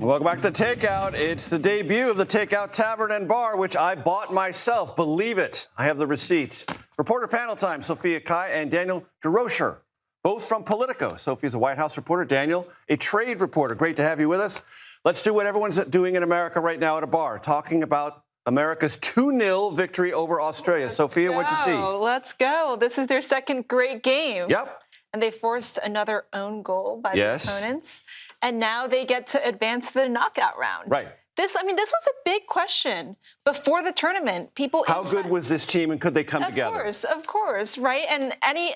Welcome back to Takeout. It's the debut of the Takeout Tavern and Bar, which I bought myself. Believe it. I have the receipts. Reporter panel time, Sophia Kai and Daniel Desrochers, both from Politico. Sophia's a White House reporter. Daniel, a trade reporter. Great to have you with us. Let's do what everyone's doing in America right now at a bar, talking about America's 2-0 victory over Australia. Sophia, what'd you see? Let's go. This is their second great game. Yep. And they forced another own goal by the opponents. And now they get to advance to the knockout round. Right. This was a big question before the tournament. How good was this team, and could they come together? Of course, right? And any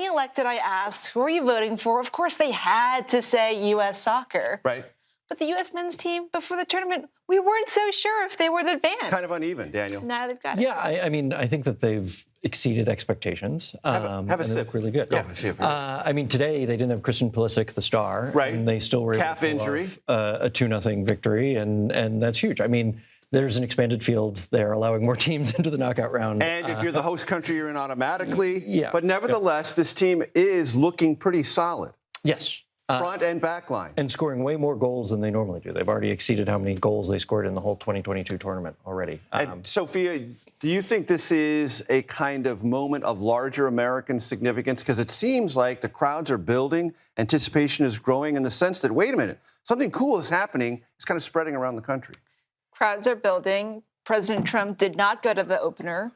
elected I asked, who are you voting for? Of course, they had to say U.S. soccer. Right. But the U.S. men's team, before the tournament, we weren't so sure if they would advance. Kind of uneven, Daniel. Now they've got it. Yeah, I mean, I think that they've exceeded expectations. Have a sip. They look really good. I mean, today they didn't have Christian Pulisic, the star. Right. And they still were able Calf to pull injury. off, a 2-0 victory, and that's huge. I mean, there's an expanded field. They're allowing more teams into the knockout round. And if you're the host country, you're in automatically. Yeah. But nevertheless, this team is looking pretty solid. Yes. Front and back line. And scoring way more goals than they normally do. They've already exceeded how many goals they scored in the whole 2022 tournament already. And Sophia, do you think this is a kind of moment of larger American significance? Because it seems like the crowds are building, anticipation is growing in the sense that, wait a minute, something cool is happening. It's kind of spreading around the country. Crowds are building. President Trump did not go to the opener.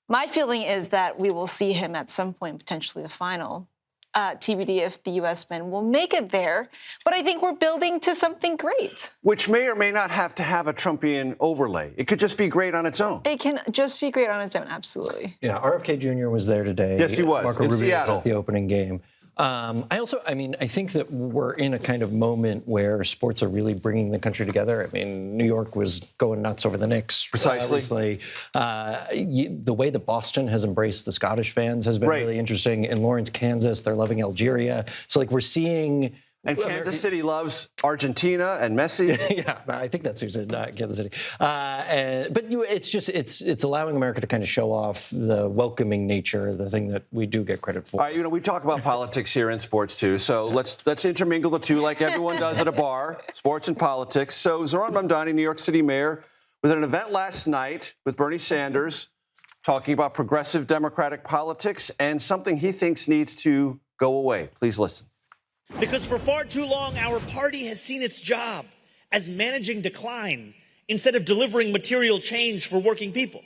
My feeling is that we will see him at some point, potentially the final. TBD if the U.S. men will make it there. But I think we're building to something great. Which may or may not have to have a Trumpian overlay. It could just be great on its own. It can just be great on its own, absolutely. Yeah, RFK Jr. was there today. Yes, he was. Marco In Rubio was Seattle. at the opening game. I think that we're in a kind of moment where sports are really bringing the country together. I mean, New York was going nuts over the Knicks. Precisely. The way that Boston has embraced the Scottish fans has been really interesting. In Lawrence, Kansas, they're loving Algeria. So, we're seeing... And Kansas City loves Argentina and Messi. Yeah, I think that's who's in Kansas City. It's allowing America to kind of show off the welcoming nature, the thing that we do get credit for. All right, we talk about politics here in sports too. So let's intermingle the two like everyone does at a bar, sports and politics. So Zohran Mamdani, New York City mayor, was at an event last night with Bernie Sanders talking about progressive Democratic politics and something he thinks needs to go away. Please listen. Because for far too long, our party has seen its job as managing decline instead of delivering material change for working people.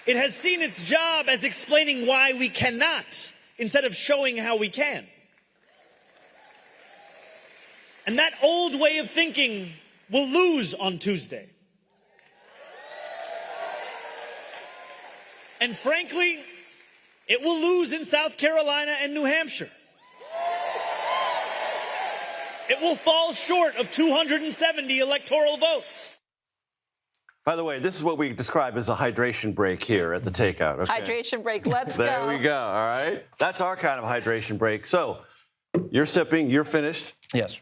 It has seen its job as explaining why we cannot instead of showing how we can. And that old way of thinking will lose on Tuesday. And frankly, it will lose in South Carolina and New Hampshire. It will fall short of 270 electoral votes. By the way, this is what we describe as a hydration break here at the Takeout. Okay? Hydration break. Let's go. There we go. All right. That's our kind of hydration break. So you're sipping. You're finished. Yes.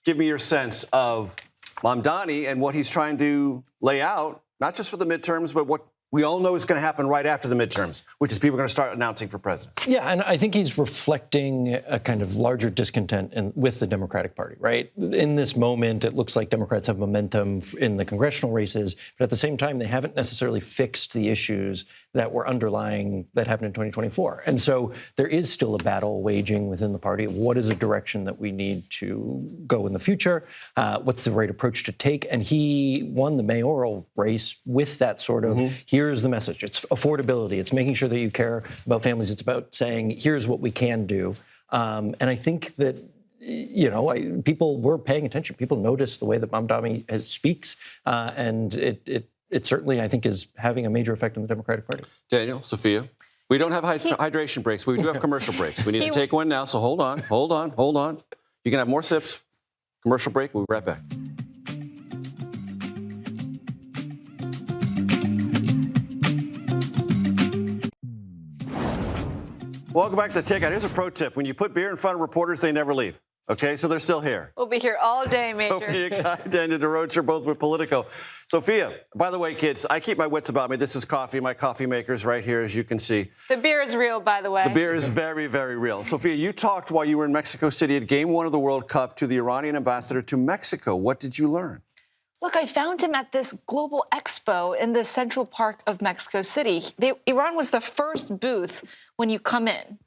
Give me your sense of Mamdani and what he's trying to lay out, not just for the midterms, but what we all know is going to happen right after the midterms, which is people are going to start announcing for president. Yeah, and I think he's reflecting a kind of larger discontent with the Democratic Party, right? In this moment, it looks like Democrats have momentum in the congressional races, but at the same time, they haven't necessarily fixed the issues that were underlying that happened in 2024. And so there is still a battle waging within the party. What is a direction that we need to go in the future? What's the right approach to take? And he won the mayoral race with that sort of, here's the message. It's affordability. It's making sure that you care about families. It's about saying, here's what we can do. And I think that, people were paying attention. People notice the way that Mamdani speaks. And it certainly, I think, is having a major effect on the Democratic Party. Daniel, Sophia, we don't have hydration breaks, but we do have commercial breaks. We need to take one now, so hold on. You can have more sips. Commercial break. We'll be right back. Welcome back to Takeout. Here's a pro tip. When you put beer in front of reporters, they never leave. Okay, so they're still here. We'll be here all day, Major. Sophia Kai, Daniel Desrochers, both with Politico. Sophia, by the way, kids, I keep my wits about me. This is coffee. My coffee maker's right here, as you can see. The beer is real, by the way. The beer is very, very real. Sophia, you talked while you were in Mexico City at Game 1 of the World Cup to the Iranian ambassador to Mexico. What did you learn? Look, I found him at this global expo in the Central Park of Mexico City. Iran was the first booth when you come in.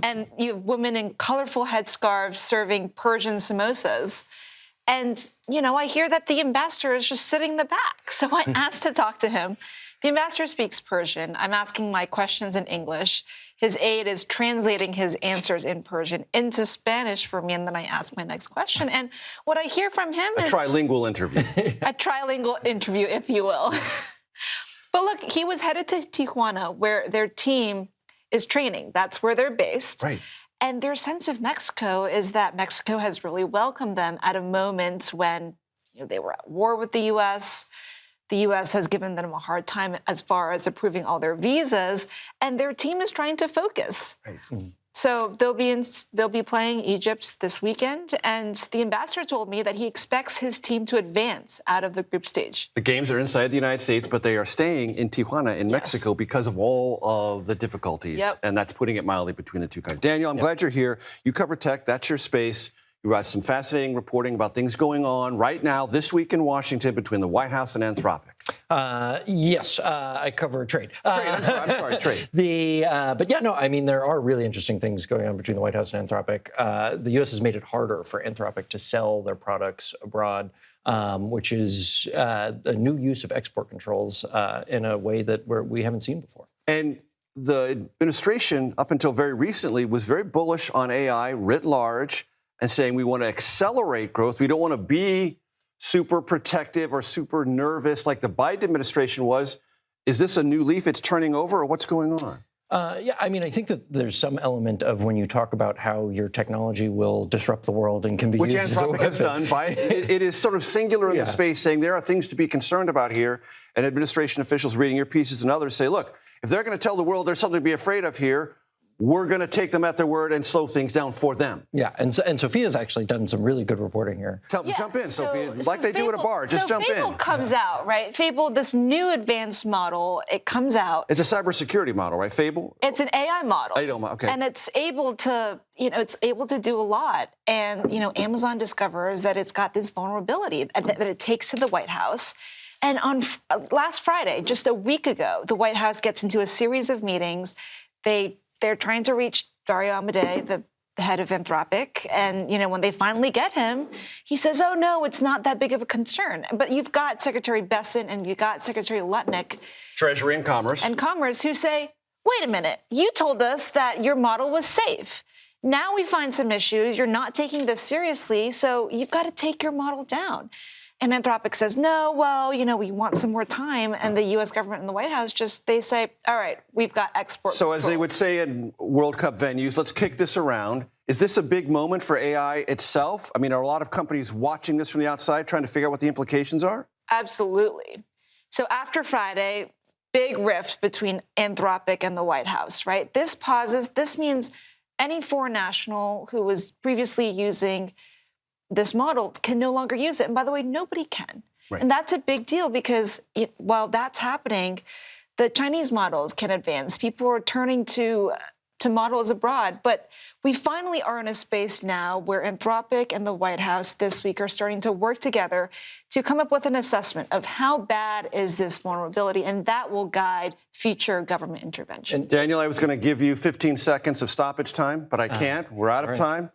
And you have women in colorful headscarves serving Persian samosas. And, I hear that the ambassador is just sitting in the back. So I asked to talk to him. The ambassador speaks Persian. I'm asking my questions in English. His aide is translating his answers in Persian into Spanish for me, and then I ask my next question. And what I hear from him is... A trilingual interview. A trilingual interview, if you will. But look, he was headed to Tijuana, where their team is training. That's where they're based. Right. And their sense of Mexico is that Mexico has really welcomed them at a moment when they were at war with the U.S. The U.S. has given them a hard time as far as approving all their visas, and their team is trying to focus. Right. Mm-hmm. So they'll be playing Egypt this weekend, and the ambassador told me that he expects his team to advance out of the group stage. The games are inside the United States, but they are staying in Tijuana in Mexico because of all of the difficulties, and that's putting it mildly between the two countries. Daniel, I'm glad you're here. You cover tech. That's your space. You got some fascinating reporting about things going on right now this week in Washington between the White House and Anthropic. Yes, I cover trade. I'm sorry, trade. But yeah, no, I mean, there are really interesting things going on between the White House and Anthropic. The U.S. has made it harder for Anthropic to sell their products abroad, which is a new use of export controls in a way that we haven't seen before. And the administration, up until very recently, was very bullish on AI writ large and saying we want to accelerate growth. We don't want to be super protective or super nervous like the Biden administration was. Is this a new leaf it's turning over, or what's going on? Yeah, I mean, I think that there's some element of when you talk about how your technology will disrupt the world and can be used as a weapon. Which Anthropic has done. It is sort of singular in the space, saying there are things to be concerned about here. And administration officials reading your pieces and others say, look, if they're going to tell the world there's something to be afraid of here, we're going to take them at their word and slow things down for them. Yeah, and Sophia's actually done some really good reporting here. Jump in, Sophia. Like they do at a bar. Just jump in. Fable comes out, right? Fable, this new advanced model, it comes out. It's a cybersecurity model, right? Fable? It's an AI model. Okay. And it's able to, it's able to do a lot. And, Amazon discovers that it's got this vulnerability that it takes to the White House. And on last Friday, just a week ago, the White House gets into a series of meetings. They're trying to reach Dario Amodei, the head of Anthropic. And, when they finally get him, he says, oh, no, it's not that big of a concern. But you've got Secretary Besant and you've got Secretary Lutnick. Treasury and Commerce. And Commerce, who say, wait a minute, you told us that your model was safe. Now we find some issues. You're not taking this seriously, so you've got to take your model down. And Anthropic says, no, well, we want some more time. And the U.S. government and the White House they say, all right, we've got export So controls. as they would say in World Cup venues, let's kick this around. Is this a big moment for AI itself? I mean, are a lot of companies watching this from the outside, trying to figure out what the implications are? Absolutely. So after Friday, big rift between Anthropic and the White House, right? This means any foreign national who was previously using this model can no longer use it. And by the way, nobody can. Right. And that's a big deal because while that's happening, the Chinese models can advance. People are turning to models abroad. But we finally are in a space now where Anthropic and the White House this week are starting to work together to come up with an assessment of how bad is this vulnerability, and that will guide future government intervention. And Daniel, I was going to give you 15 seconds of stoppage time, but I can't. We're out of time.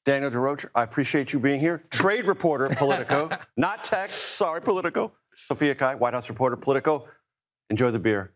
Daniel Desrochers, I appreciate you being here. Trade reporter, Politico. Not tech. Sorry, Politico. Sophia Kai, White House reporter, Politico. Enjoy the beer.